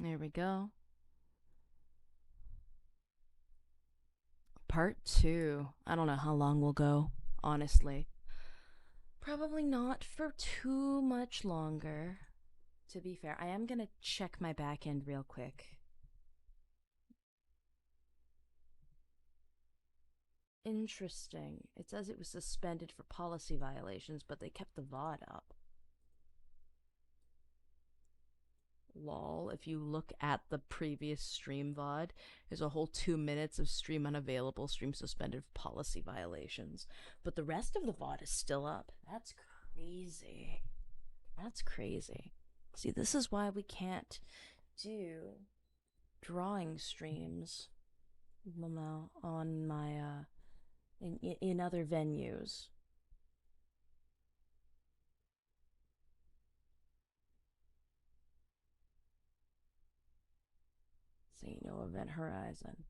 There we go. Part 2. I don't know how long we'll go, honestly. Probably not for too much longer. To be fair, I am gonna check my back end real quick. Interesting. It says it was suspended for policy violations, but they kept the VOD up. Lol, if you look at the previous stream VOD, there's a whole 2 minutes of stream unavailable, stream suspended for policy violations. But the rest of the VOD is still up. That's crazy. That's crazy. See, this is why we can't do drawing streams on my in other venues. See, no event horizon.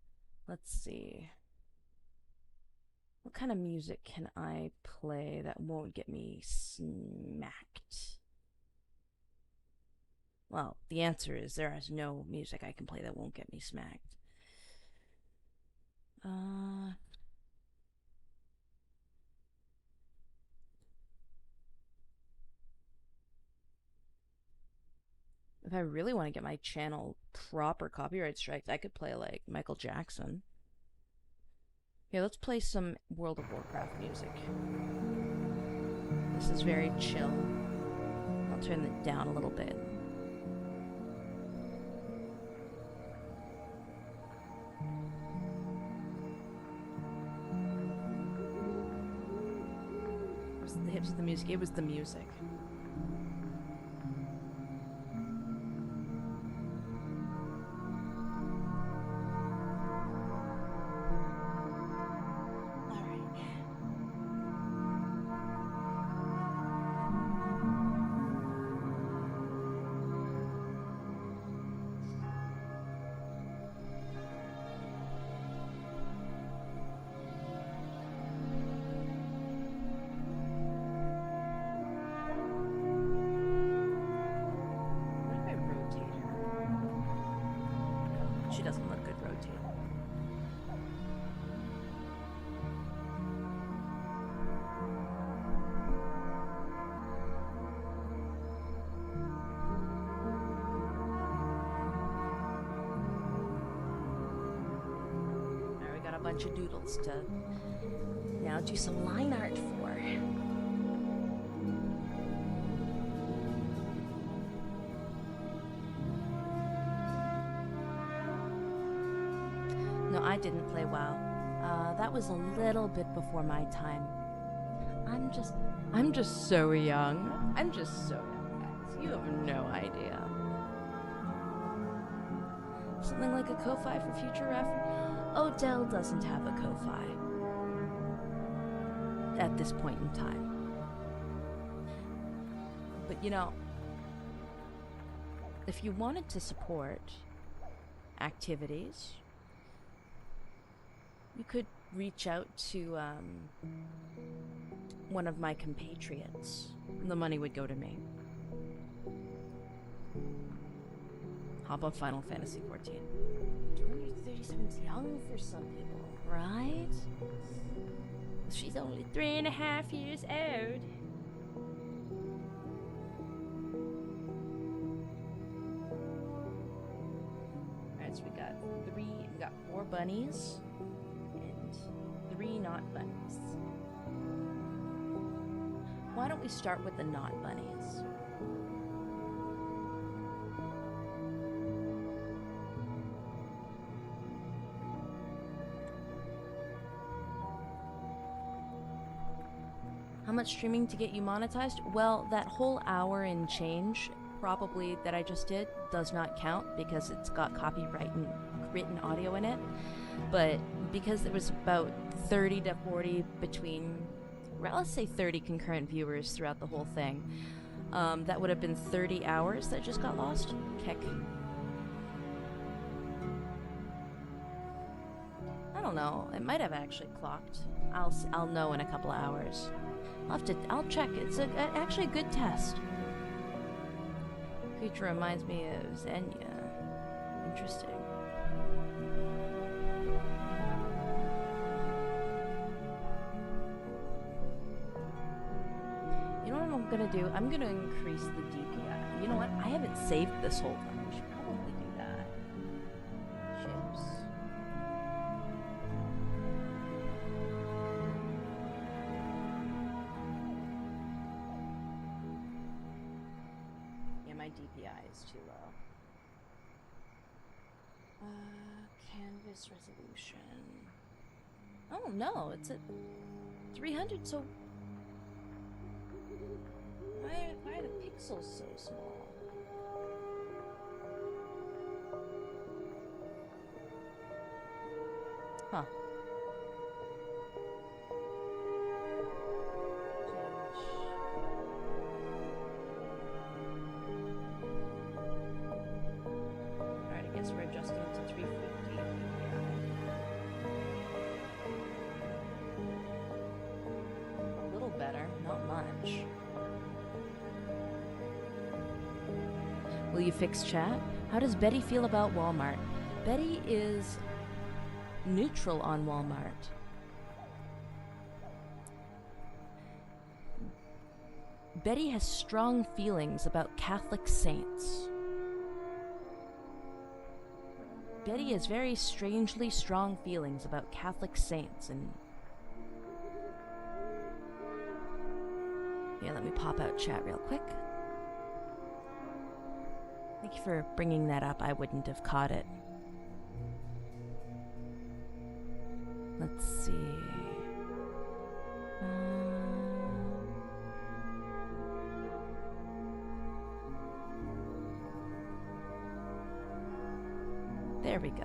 Let's see. What kind of music can I play that won't get me smacked? Well, the answer is there is no music I can play that won't get me smacked. If I really want to get my channel proper copyright striked, I could play like Michael Jackson. Here, let's play some World of Warcraft music. This is very chill. I'll turn it down a little bit. Was the hips of the music? It was the music. Bunch of doodles to now do some line art for. No, I didn't play WoW. That was a little bit before my time. I'm just so young. I'm just so young, guys. You have no idea. Something like a Ko-Fi for future reference. Odell doesn't have a Ko-Fi at this point in time. But you know, if you wanted to support activities, you could reach out to one of my compatriots. The money would go to me. Hop on Final Fantasy XIV. 237 is young for some people, right? She's only 3.5 years old. Alright, so we got 4 bunnies and 3 not bunnies. Why don't we start with the not bunnies? How much streaming to get you monetized? Well, that whole hour and change probably that I just did does not count because it's got copyright and written audio in it. But because there was about 30 to 40 between, well, let's say 30 concurrent viewers throughout the whole thing, that would have been 30 hours that just got lost. Heck. I don't know. It might have actually clocked. I'll know in a couple of hours. I'll check. It's actually a good test. Creature reminds me of Xenia. Interesting. You know what I'm gonna do? I'm gonna increase the DPI. You know what? I haven't saved this whole thing. We should probably do that. Chips. Yeah, my DPI is too low. Canvas resolution. Oh no, it's at 300, so why are the pixels so small? Huh. Alright, I guess we're adjusting it to 350. A little better, not much. Will you fix chat? How does Betty feel about Walmart? Betty is neutral on Walmart. Betty has strong feelings about Catholic saints. Betty has very strangely strong feelings about Catholic saints, and yeah, let me pop out chat real quick. Thank you for bringing that up. I wouldn't have caught it. Let's see. There we go.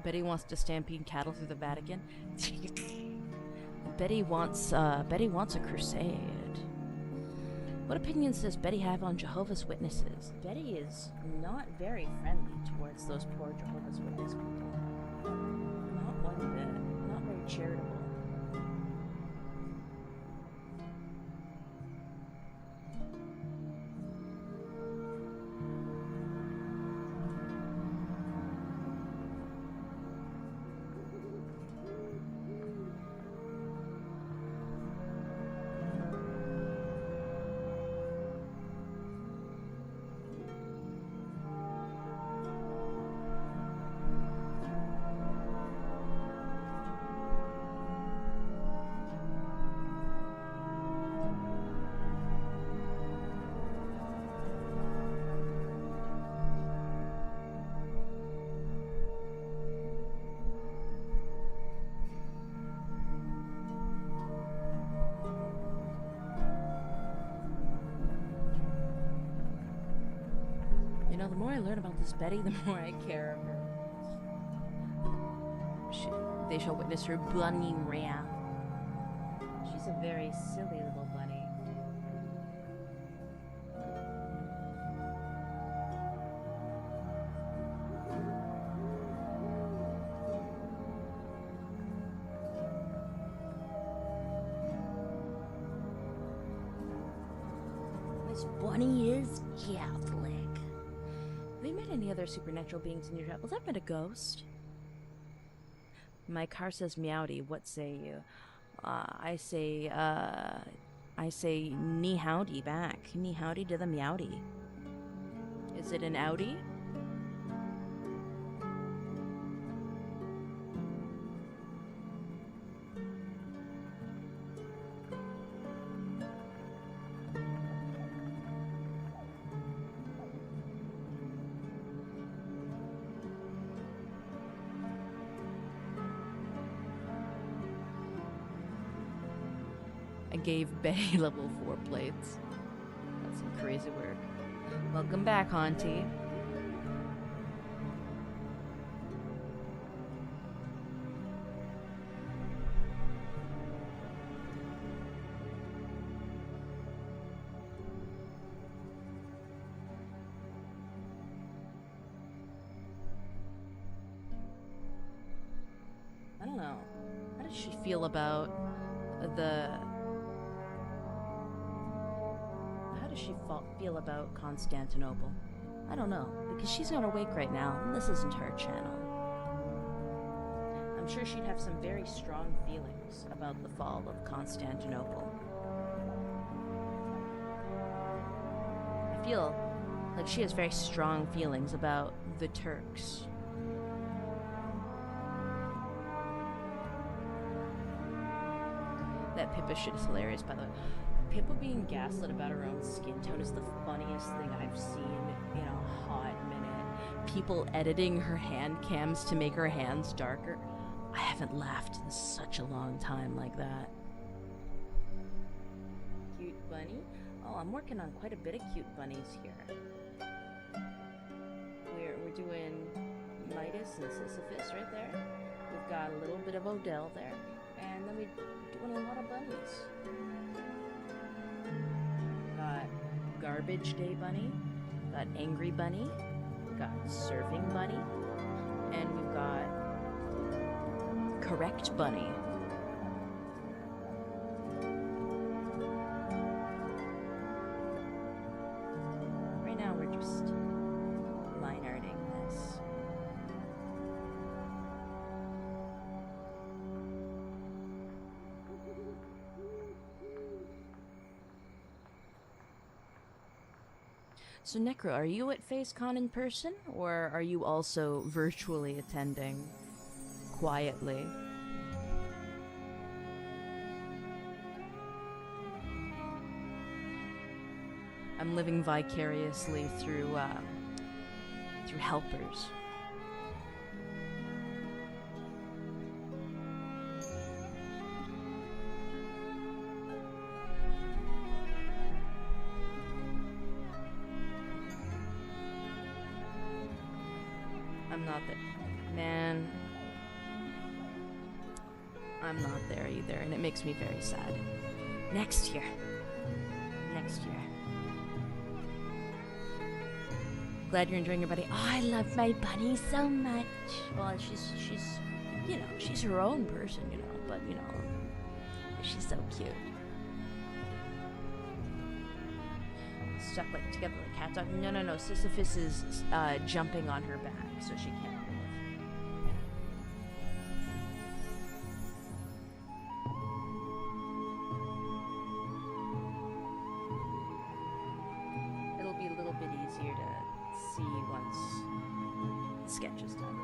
Betty wants to stampede cattle through the Vatican. Betty wants a crusade. What opinions does Betty have on Jehovah's Witnesses? Betty is not very friendly towards those poor Jehovah's Witness people. Not one bit. Not very charitable. You know, the more I learn about this Betty, the more I care of her. They shall witness her bunny wrath. She's a very silly little bunny. This bunny is Catholic. Have you met any other supernatural beings in your travels? I've met a ghost. My car says meowdy. What say you? I say knee howdy back. Knee howdy to the meowdy. Is it an Audi? I gave Bay level 4 plates. That's some crazy work. Welcome back, Haunty. I don't know. How does she feel about the... How does she feel about Constantinople? I don't know, because she's not awake right now, and this isn't her channel. I'm sure she'd have some very strong feelings about the fall of Constantinople. I feel like she has very strong feelings about the Turks. That Pippa shit is hilarious, by the way. Pippa being gaslit about her own skin tone is the funniest thing I've seen in a hot minute. People editing her hand cams to make her hands darker. I haven't laughed in such a long time like that. Cute bunny? Oh, I'm working on quite a bit of cute bunnies here. We're doing Midas and Sisyphus right there. We've got a little bit of Odell there. And then we're doing a lot of bunnies. Got Garbage Day Bunny, got Angry Bunny, got Serving Bunny, and we've got Correct Bunny. Right now we're just line arting this. So Necro, are you at FaceCon in person, or are you also virtually attending quietly? I'm living vicariously through helpers. I'm not there. Man, I'm not there either, and it makes me very sad. Next year. Next year. Glad you're enjoying your bunny. Oh, I love my bunny so much. Well, she's you know, she's her own person, you know, but, you know, she's so cute. Stuck like together like cat dog. No. Sisyphus is jumping on her back, so she can't move. It'll be a little bit easier to see once the sketch is done.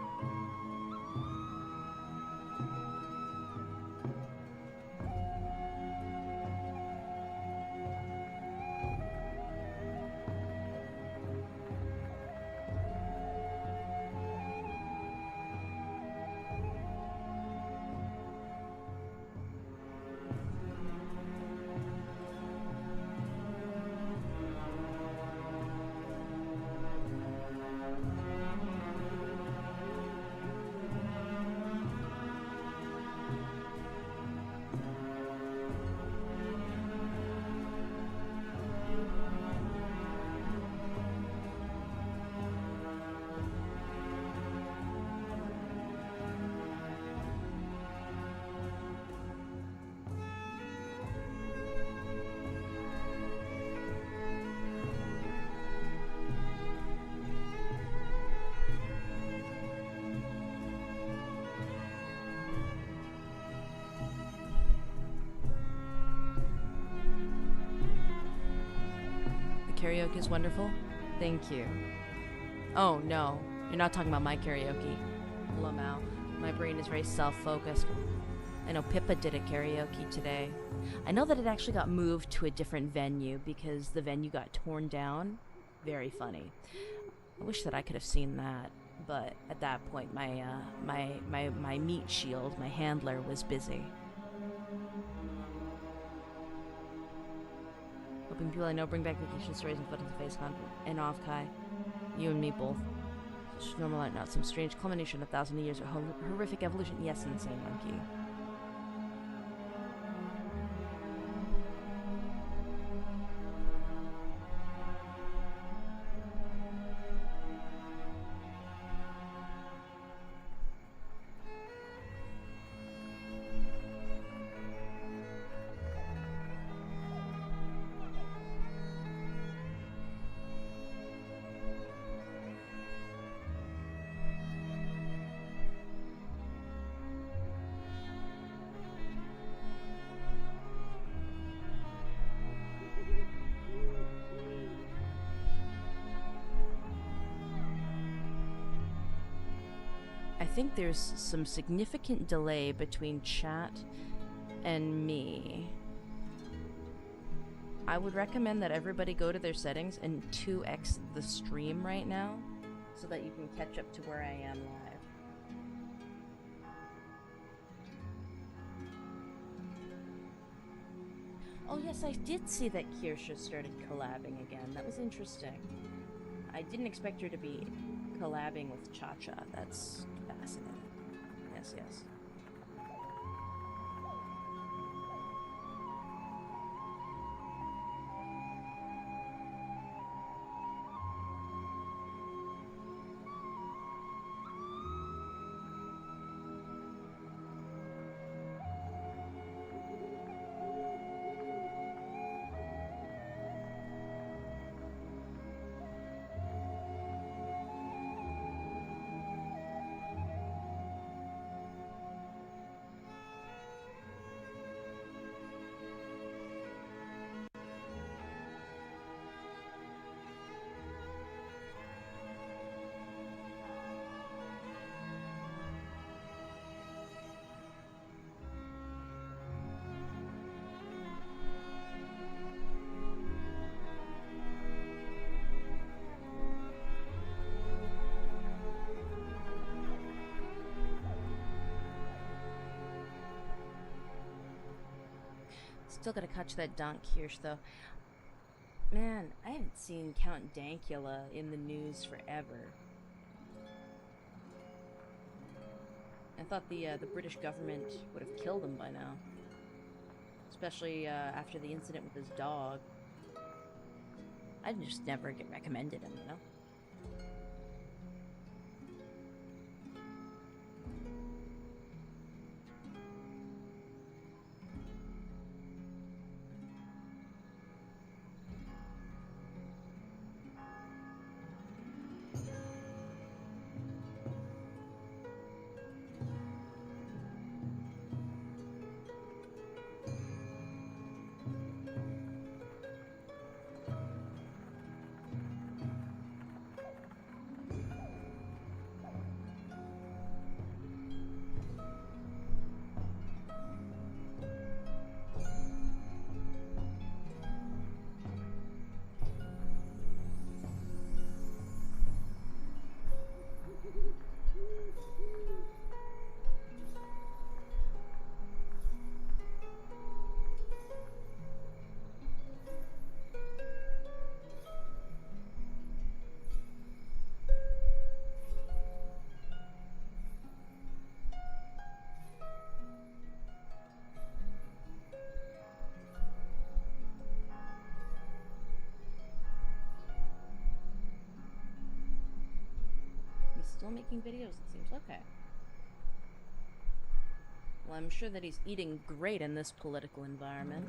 Karaoke is wonderful. Thank you. Oh no, you're not talking about my karaoke. Lamau. My brain is very self-focused. I know Pippa did a karaoke today. I know that it actually got moved to a different venue because the venue got torn down. Very funny. I wish that I could have seen that, but at that point my meat shield, my handler, was busy. helping people I know bring back vacation stories and photos of face content. And off, Kai. You and me both. Such normal art, not some strange culmination of 1,000 years of horrific evolution. Yes, insane monkey. I think there's some significant delay between chat and me. I would recommend that everybody go to their settings and 2x the stream right now so that you can catch up to where I am live. Oh yes, I did see that Kirsha started collabing again. That was interesting. I didn't expect her to be collabing with Cha-Cha. That's fascinating. Yes, yes. Still gotta catch that Donk Kirsch, though. Man, I haven't seen Count Dankula in the news forever. I thought the British government would have killed him by now. Especially after the incident with his dog. I'd just never get recommended him, you know? Still making videos, it seems. Okay. Well, I'm sure that he's eating great in this political environment.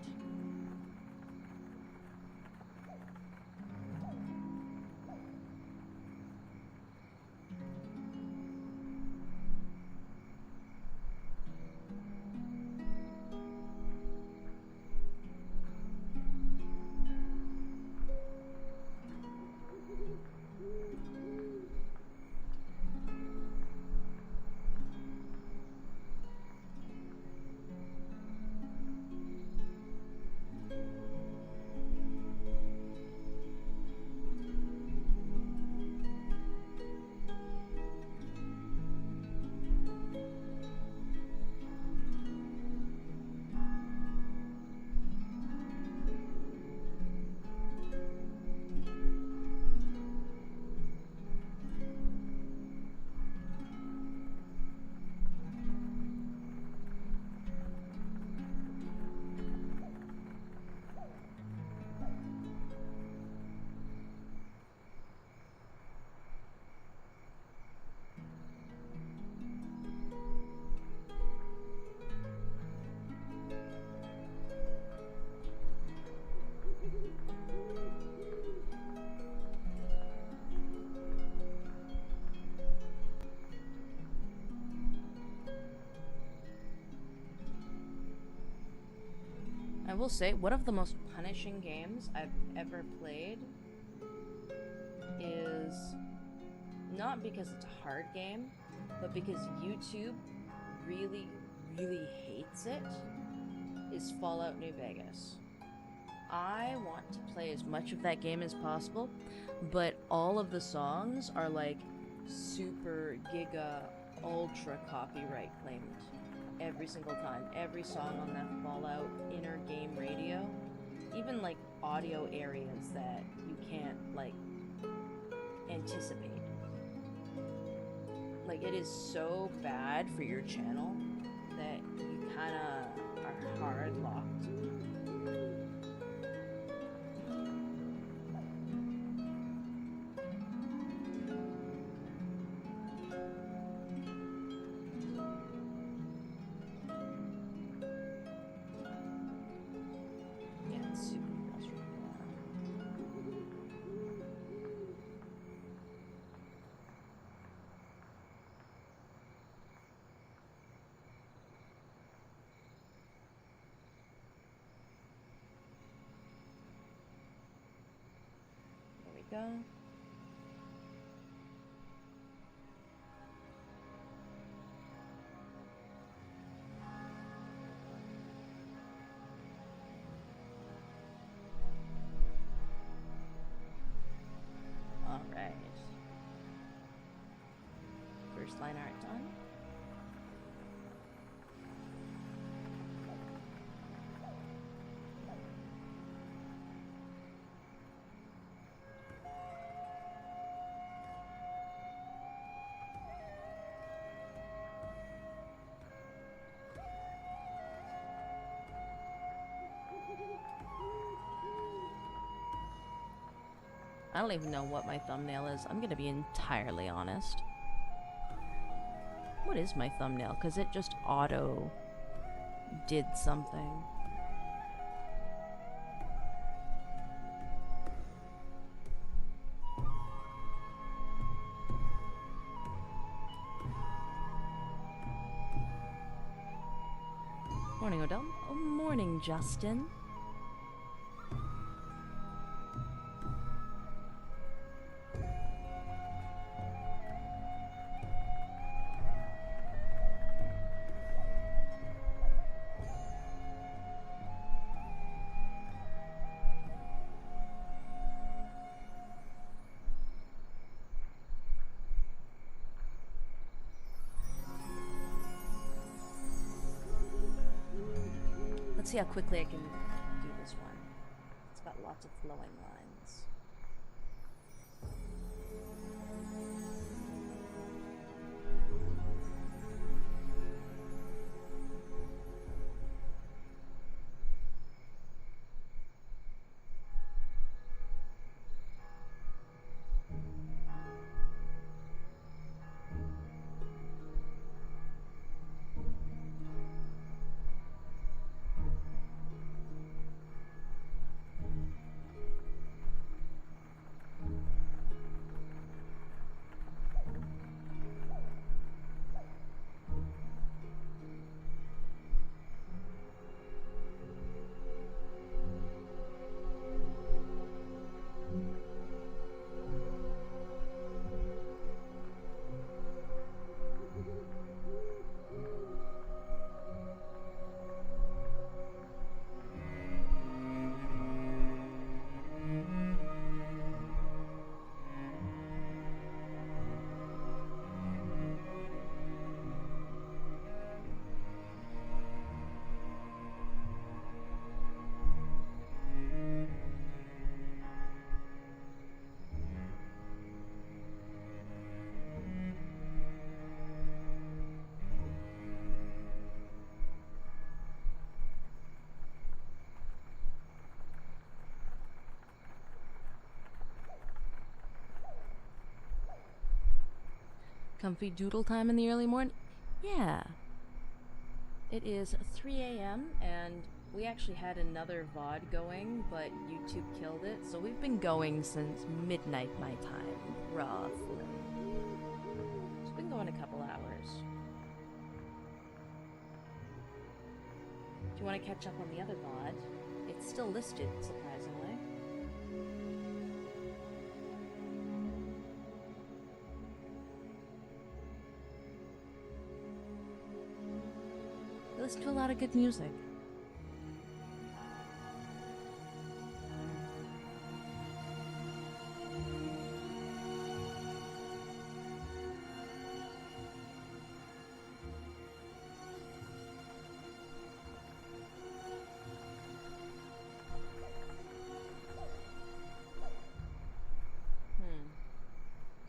I will say, one of the most punishing games I've ever played is not because it's a hard game, but because YouTube really, really hates it, is Fallout New Vegas. I want to play as much of that game as possible, but all of the songs are like super giga ultra copyright claimed every single time. Every song on that Fallout inner game radio, even like audio areas that you can't like anticipate. Like, it is so bad for your channel that you kind of are hard locked. Go. All right. First line art done. I don't even know what my thumbnail is. I'm gonna be entirely honest. What is my thumbnail? Because it just auto did something. Morning, Odell. Oh, morning, Justin. Let's see how quickly I can do this one. It's got lots of flowing lines. Comfy doodle time in the early morning? Yeah. It is 3 a.m. and we actually had another VOD going, but YouTube killed it, so we've been going since midnight my time, roughly. It's been going a couple hours. Do you want to catch up on the other VOD? it's still listed, surprisingly. They listen to a lot of good music.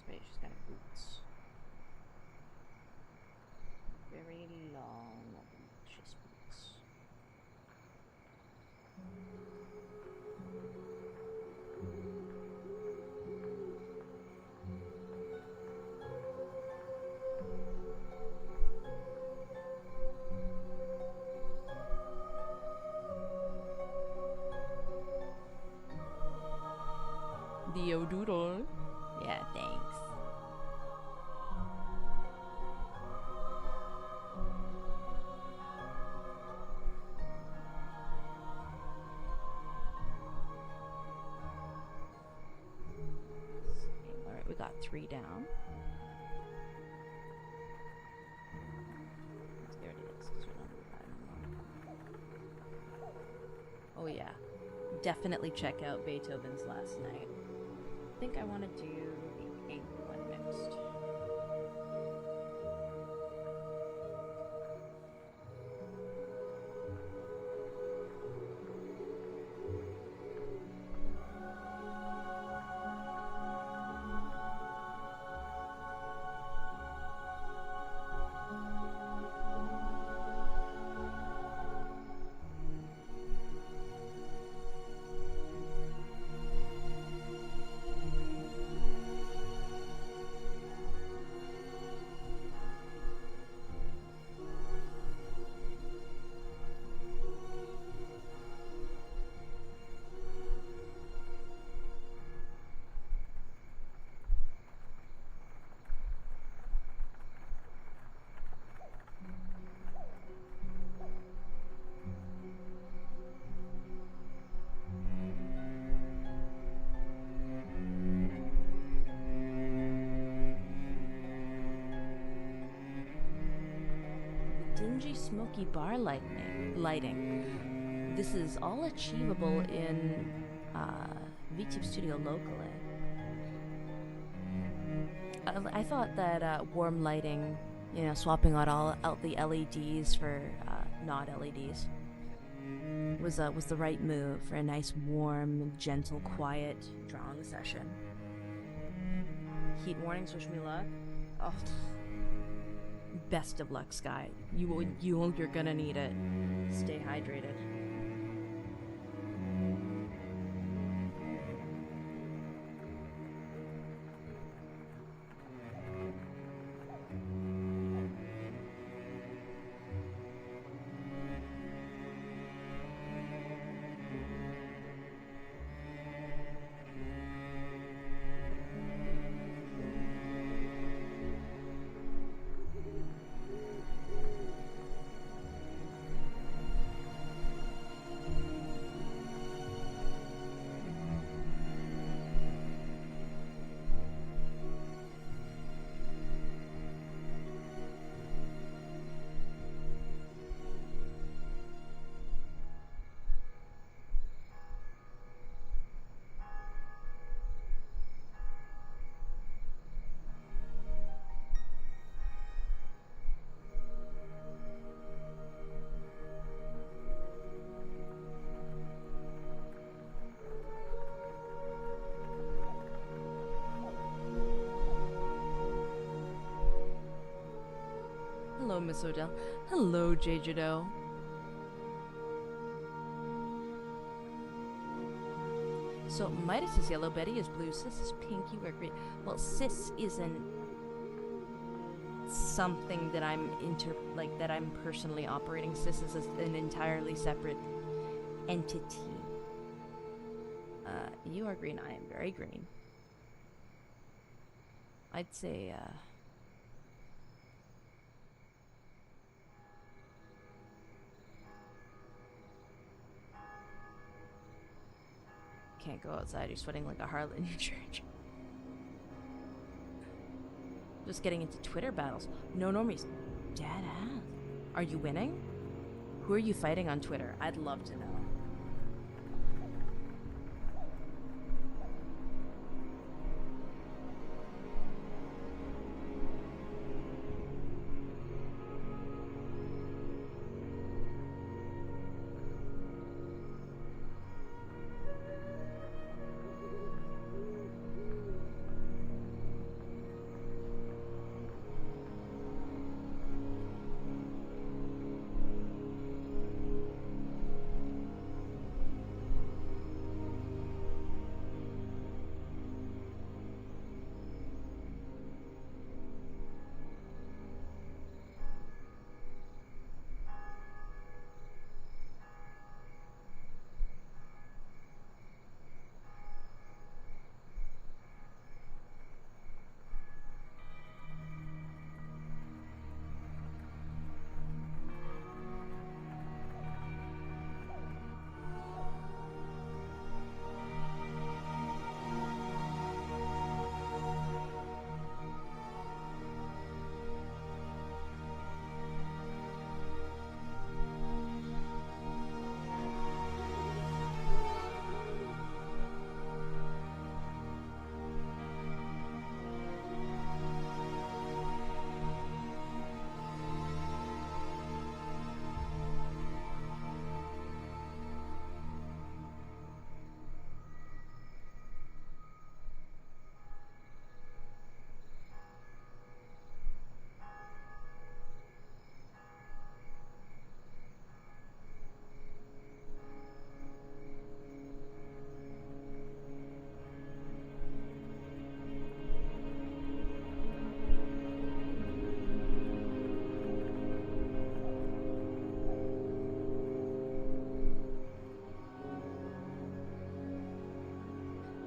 She's got boots. Very long, obnoxious boots. The Odoodle. Yeah, thanks. Alright, we got 3 down. There it is. Oh yeah. Definitely check out Beethoven's Last Night. I think I want to do the 8th one next. Dingy, smoky bar lighting. This is all achievable in VTube Studio locally. I thought that warm lighting, you know, swapping out the LEDs for not LEDs, was the right move for a nice, warm, gentle, quiet drawing session. Heat warnings, wish me luck. Oh. Best of luck, Sky. You're gonna need it. Stay hydrated. Hello, Miss Odell. Hello, J-Jado. So, Midas is yellow, Betty is blue, Sis is pink, you are green. Well, Sis isn't something that I'm that I'm personally operating. Sis is an entirely separate entity. You are green, I am very green. I'd say, can't go outside. You're sweating like a harlot in your church. Just getting into Twitter battles. No normies. Dead ass. Are you winning? Who are you fighting on Twitter? I'd love to know.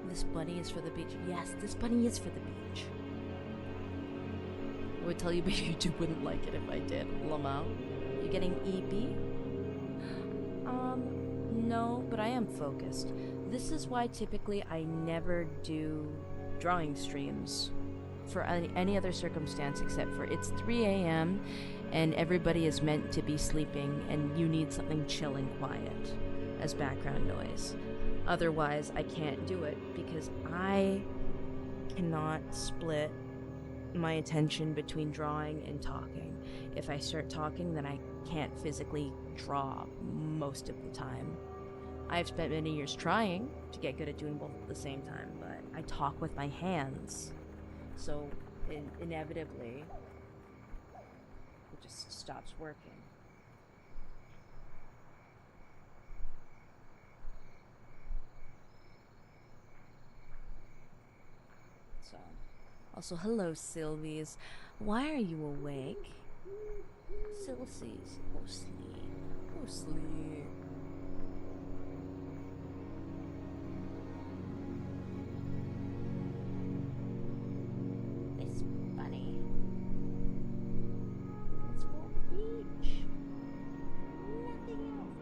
This bunny is for the beach. Yes, this bunny is for the beach. I would tell you, but YouTube wouldn't like it if I did. Lamau. You getting EP? No, but I am focused. This is why typically I never do drawing streams for any other circumstance except for it's 3 a.m. and everybody is meant to be sleeping and you need something chill and quiet as background noise. Otherwise, I can't do it because I cannot split my attention between drawing and talking. If I start talking, then I can't physically draw most of the time. I've spent many years trying to get good at doing both at the same time, but I talk with my hands. So, inevitably, it just stops working. So, also, hello, Sylvies. Why are you awake? Sylvies, go sleep. Go sleep. This bunny. It's for the beach. Nothing else.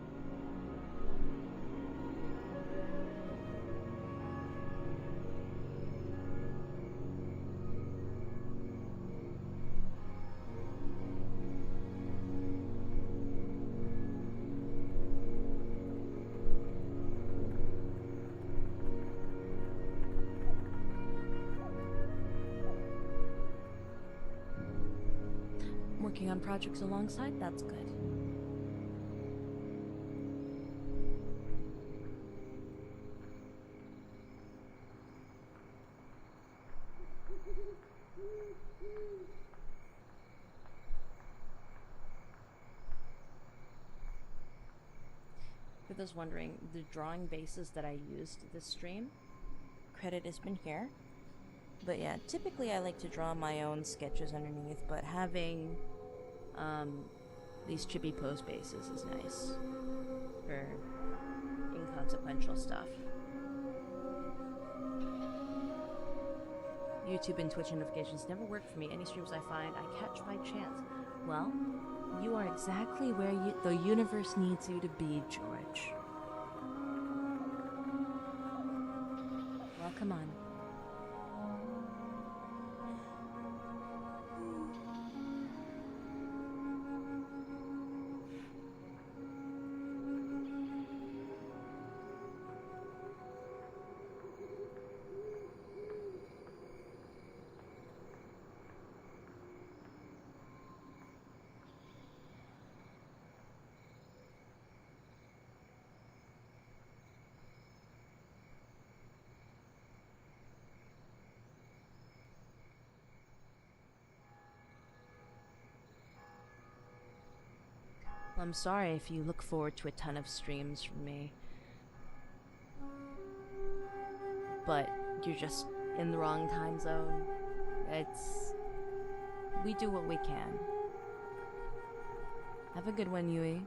Working on projects alongside, that's good. For those wondering, the drawing bases that I used this stream, credit has been here. But yeah, typically I like to draw my own sketches underneath, but having these chippy pose bases is nice for inconsequential stuff. YouTube and Twitch notifications never work for me. Any streams I find, I catch by chance. Well, you are exactly where the universe needs you to be, George. Come on. I'm sorry if you look forward to a ton of streams from me. But you're just in the wrong time zone. We do what we can. Have a good one, Yui.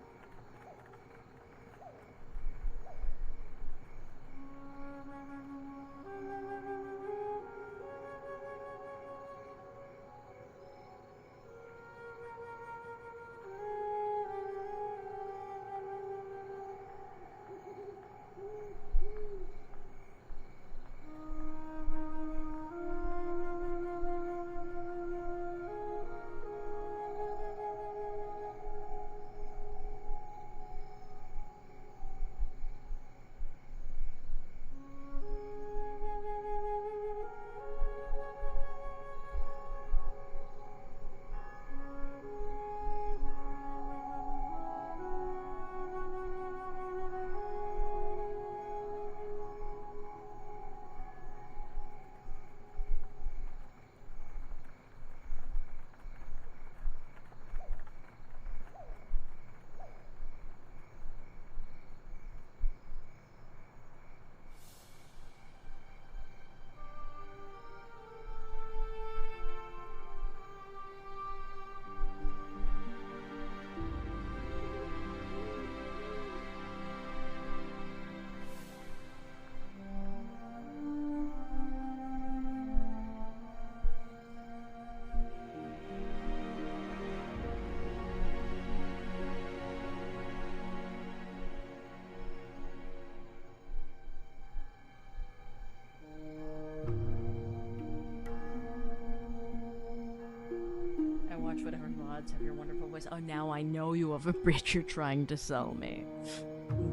Whatever mods have your wonderful voice. Oh, now I know you have a bridge you're trying to sell me.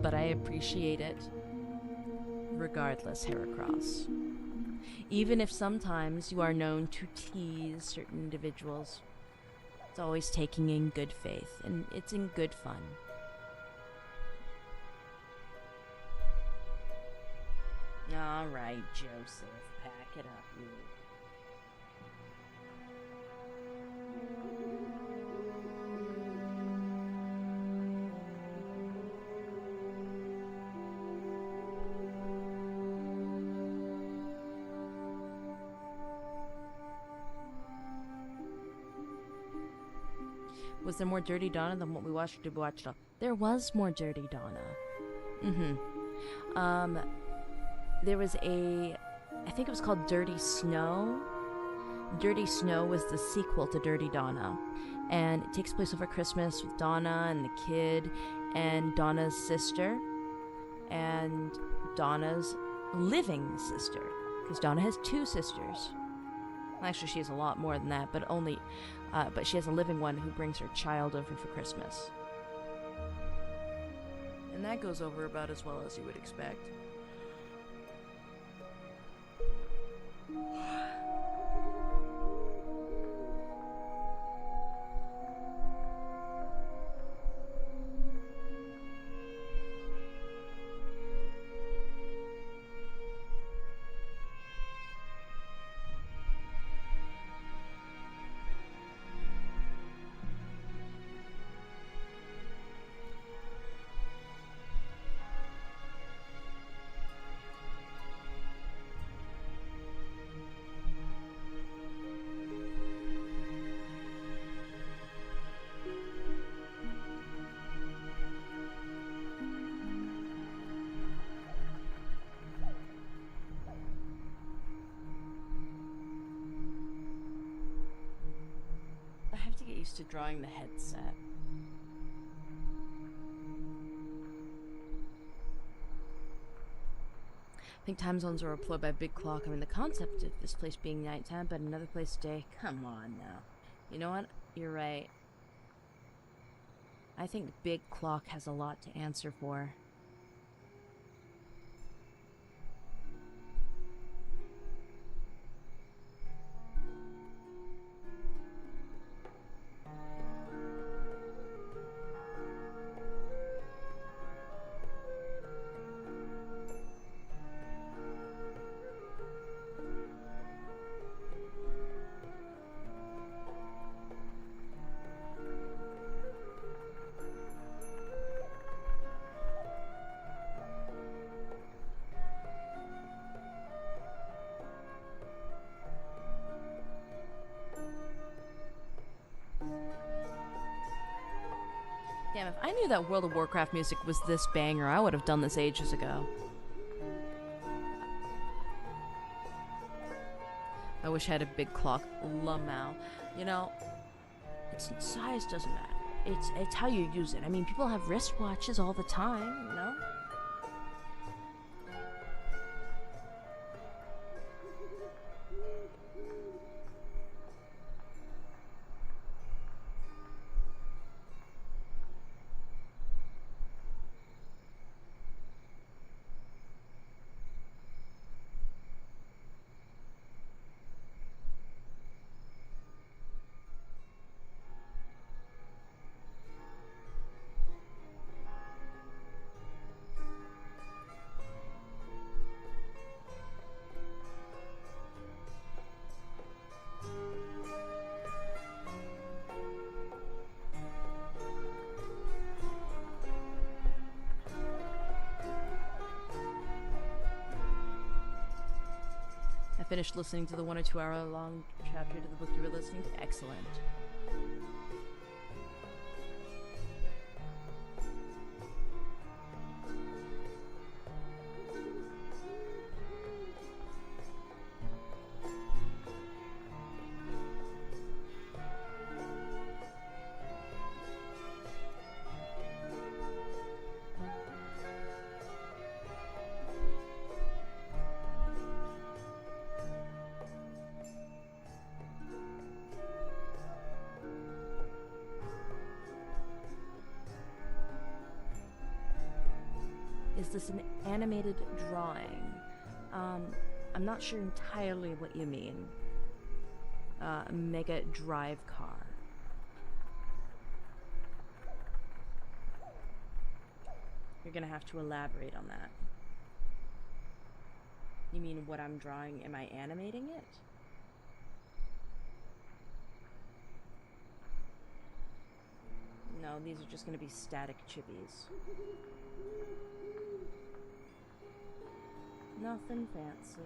But I appreciate it. Regardless, Heracross. Even if sometimes you are known to tease certain individuals, it's always taking in good faith, and it's in good fun. Alright, Joseph, pack it up, you. Was there more Dirty Donna than what we watched? Did we watch it all? There was more Dirty Donna. There was I think it was called Dirty Snow. Dirty Snow was the sequel to Dirty Donna. And it takes place over Christmas with Donna and the kid and Donna's sister and Donna's living sister. Because Donna has two sisters. Actually, she has a lot more than that, but she has a living one who brings her child over for Christmas. And that goes over about as well as you would expect. To drawing the headset. I think time zones are employed by big clock. I mean, the concept of this place being nighttime, but another place day. Come on now. You know what? You're right. I think big clock has a lot to answer for. Damn, if I knew that World of Warcraft music was this banger, I would have done this ages ago. I wish I had a big clock. Lamau. You know, size doesn't matter. It's how you use it. I mean, people have wristwatches all the time, you know? I finished listening to the 1 or 2 hour long chapter to the book you were listening to. Excellent. Is this an animated drawing? I'm not sure entirely what you mean. Mega drive car. You're gonna have to elaborate on that. You mean what I'm drawing? Am I animating it? No, these are just gonna be static chippies. Nothing fancy.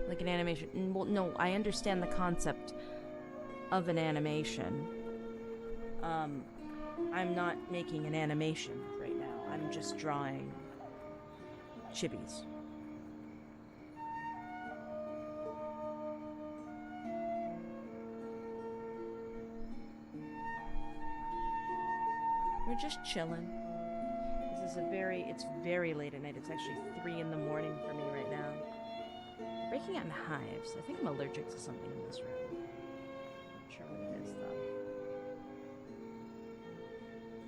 Like an animation. Well, no, I understand the concept of an animation. I'm not making an animation right now. I'm just drawing chibis. We're just chilling. This is it's very late at night. It's actually 3 in the morning for me right now. Breaking out in hives. I think I'm allergic to something in this room. Not sure what it is though.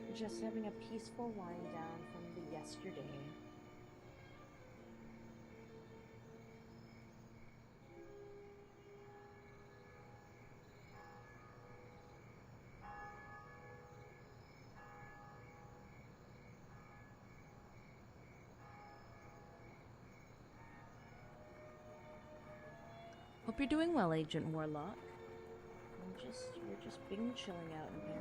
We're just having a peaceful wind down from the yesterday. Hope you're doing well, Agent Warlock. We're just being chilling out in here.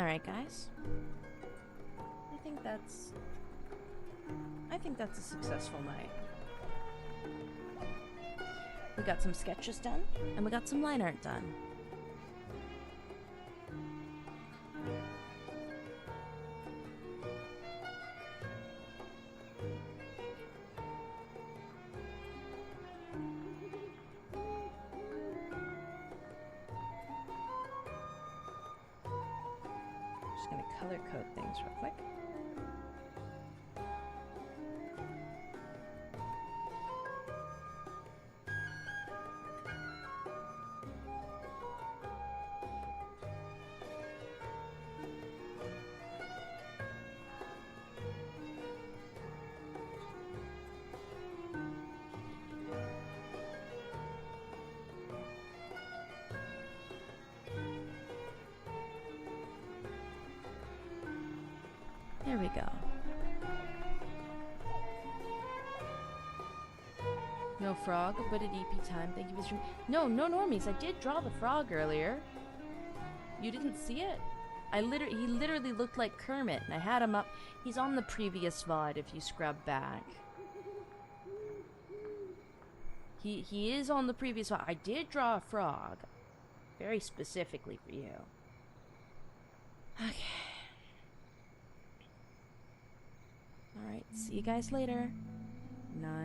Alright, guys. I think that's a successful night. We got some sketches done, and we got some line art done. Just gonna color code things real quick. There we go. No frog, but at EP time. Thank you for streaming. No normies. I did draw the frog earlier. You didn't see it? He literally looked like Kermit, and I had him up. He's on the previous VOD if you scrub back. He is on the previous VOD. I did draw a frog. Very specifically for you. Okay. Alright, see you guys later. Night.